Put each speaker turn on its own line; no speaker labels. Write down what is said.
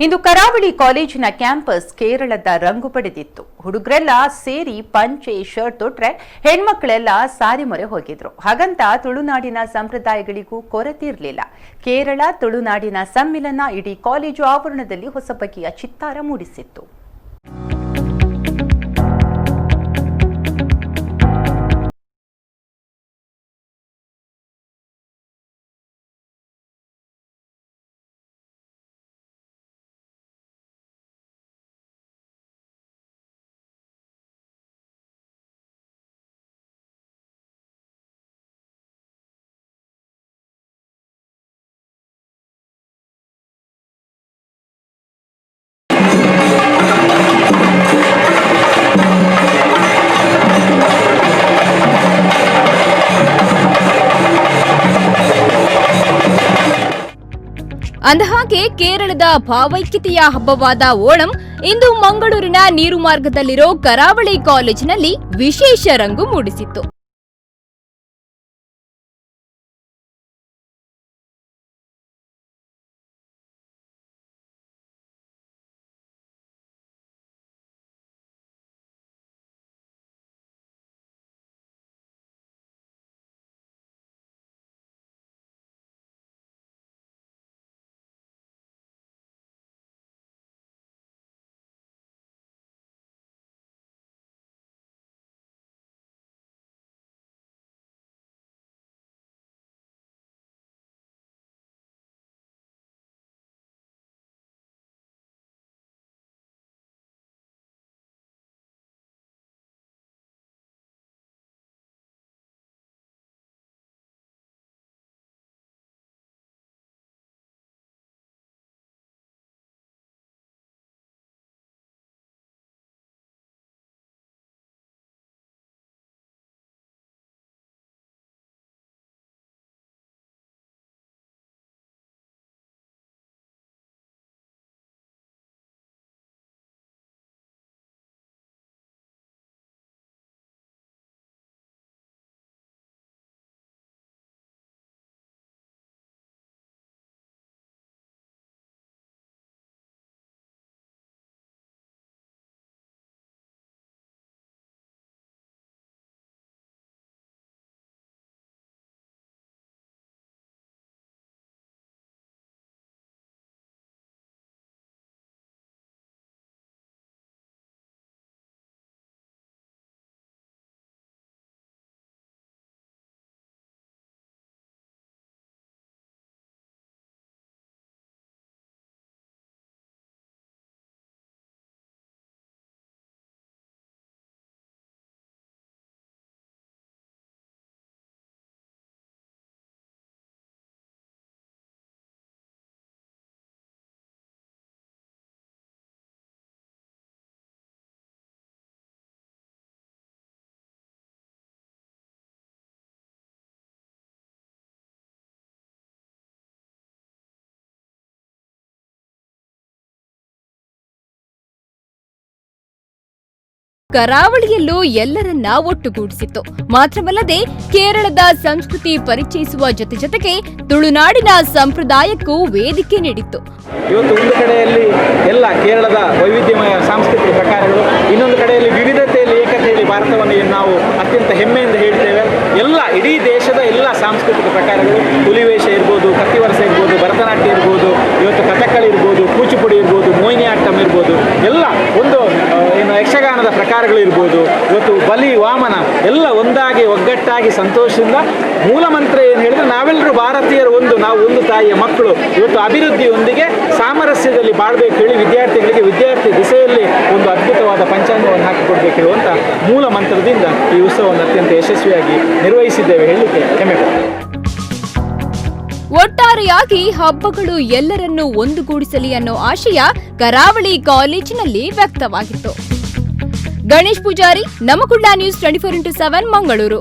ಇಂದು ಕರಾವಳಿ ಕಾಲೇಜಿನ ಕ್ಯಾಂಪಸ್ ಕೇರಳದ ರಂಗು ಪಡೆದಿತ್ತು. ಹುಡುಗರೆಲ್ಲ ಸೇರಿ ಪಂಚೆ ಶರ್ಟ್ ತೊಟ್ರೆ ಹೆಣ್ಮಕ್ಳೆಲ್ಲ ಸಾರಿ ಮೊರೆ ಹೋಗಿದ್ರು. ಹಾಗಂತ ತುಳುನಾಡಿನ ಸಂಪ್ರದಾಯಗಳಿಗೂ ಕೊರತೆ ಇರಲಿಲ್ಲ. ಕೇರಳ ತುಳುನಾಡಿನ ಸಮ್ಮಿಲನ ಇಡೀ ಕಾಲೇಜು ಆವರಣದಲ್ಲಿ ಹೊಸ ಬಗೆಯ ಚಿತ್ತಾರ ಮೂಡಿಸಿತ್ತು.
ಅಂದಹಾಗೆ ಕೇರಳದ ಭಾವೈಕ್ಯತೆಯ ಹಬ್ಬವಾದ ಓಣಂ ಇಂದು ಮಂಗಳೂರಿನ ನೀರು ಮಾರ್ಗದಲ್ಲಿರೋ ಕರಾವಳಿ ಕಾಲೇಜಿನಲ್ಲಿ ವಿಶೇಷ ರಂಗು ಮೂಡಿಸಿತ್ತು. ಕರಾವಳಿಯಲ್ಲೂ ಎಲ್ಲರನ್ನ ಒಟ್ಟುಗೂಡಿಸಿತ್ತು. ಮಾತ್ರವಲ್ಲದೆ ಕೇರಳದ ಸಂಸ್ಕೃತಿ ಪರಿಚಯಿಸುವ ಜೊತೆಗೆ ತುಳುನಾಡಿನ ಸಂಪ್ರದಾಯಕ್ಕೂ ವೇದಿಕೆ ನೀಡಿತ್ತು.
ಇವತ್ತು ಒಂದು ಕಡೆಯಲ್ಲಿ ಎಲ್ಲ ಕೇರಳದ ವೈವಿಧ್ಯಮಯ ಸಾಂಸ್ಕೃತಿಕ ಪ್ರಕಾರಗಳು, ಇನ್ನೊಂದು ಕಡೆಯಲ್ಲಿ ವಿವಿಧತೆಯಲ್ಲಿ ಏಕತೆಯಲ್ಲಿ ಭಾರತವನ್ನು ನಾವು ಅತ್ಯಂತ ಹೆಮ್ಮೆಯಿಂದ ಹೇಳ್ತೇವೆ. ಎಲ್ಲ ಇಡೀ ದೇಶದ ಎಲ್ಲ ಸಾಂಸ್ಕೃತಿಕ ಪ್ರಕಾರಗಳು, ಹುಲಿವೇಷ ಇರ್ಬೋದು, ಕತ್ತಿವರಸ ಇರ್ಬೋದು, ಭರತನಾಟ್ಯ ಇರ್ಬೋದು, ಇವತ್ತು ಕಥಕ್ಕಳಿ ಇರ್ಬೋದು, ಕೂಚಿಪುಡಿ ಇರ್ಬೋದು, ಮೋಹಿನಿಯಾಟ್ಟಂ ಇರ್ಬೋದು, ಎಲ್ಲ ಒಂದು ಯಕ್ಷಗಾನದ ಪ್ರಕಾರಗಳಿರ್ಬೋದು, ಇವತ್ತು ಬಲಿ ವಾಮನ ಎಲ್ಲ ಒಂದಾಗಿ ಒಗ್ಗಟ್ಟಾಗಿ ಸಂತೋಷದಿಂದ ಮೂಲ ಮಂತ್ರ ಏನು ಹೇಳಿದ್ರೆ ನಾವೆಲ್ಲರೂ ಭಾರತೀಯರು ನಾವು ಒಂದು ತಾಯಿಯ ಮಕ್ಕಳು, ಇವತ್ತು ಅಭಿವೃದ್ಧಿಯೊಂದಿಗೆ ಸಾಮರಸ್ಯದಲ್ಲಿ ಬಾಳ್ಬೇಕು ಹೇಳಿ ವಿದ್ಯಾರ್ಥಿಗಳಿಗೆ ವಿದ್ಯಾರ್ಥಿ ದಿಸೆಯಲ್ಲಿ ಒಂದು ಅದ್ಭುತವಾದ ಪಂಚಾಂಗವನ್ನು ಹಾಕಿಕೊಡ್ಬೇಕು ಹೇಳುವಂಥ ಮೂಲ ಮಂತ್ರದಿಂದ ಈ ಉತ್ಸವವನ್ನು ಅತ್ಯಂತ ಯಶಸ್ವಿಯಾಗಿ ನಿರ್ವಹಿಸಿದ್ದೇವೆ ಹೇಳಲಿಕ್ಕೆ ಹೆಮ್ಮೆ ಪಡ್ತೇವೆ.
ಒಟ್ಟಾರೆಯಾಗಿ ಹಬ್ಬಗಳು ಎಲ್ಲರನ್ನೂ ಒಂದುಗೂಡಿಸಲಿ ಅನ್ನೋ ಆಶಯ ಕರಾವಳಿ ಕಾಲೇಜಿನಲ್ಲಿ ವ್ಯಕ್ತವಾಗಿತ್ತು. ಗಣೇಶ್ ಪೂಜಾರಿ, ನಮಕುಂಡ ನ್ಯೂಸ್ 24x7 ಮಂಗಳೂರು.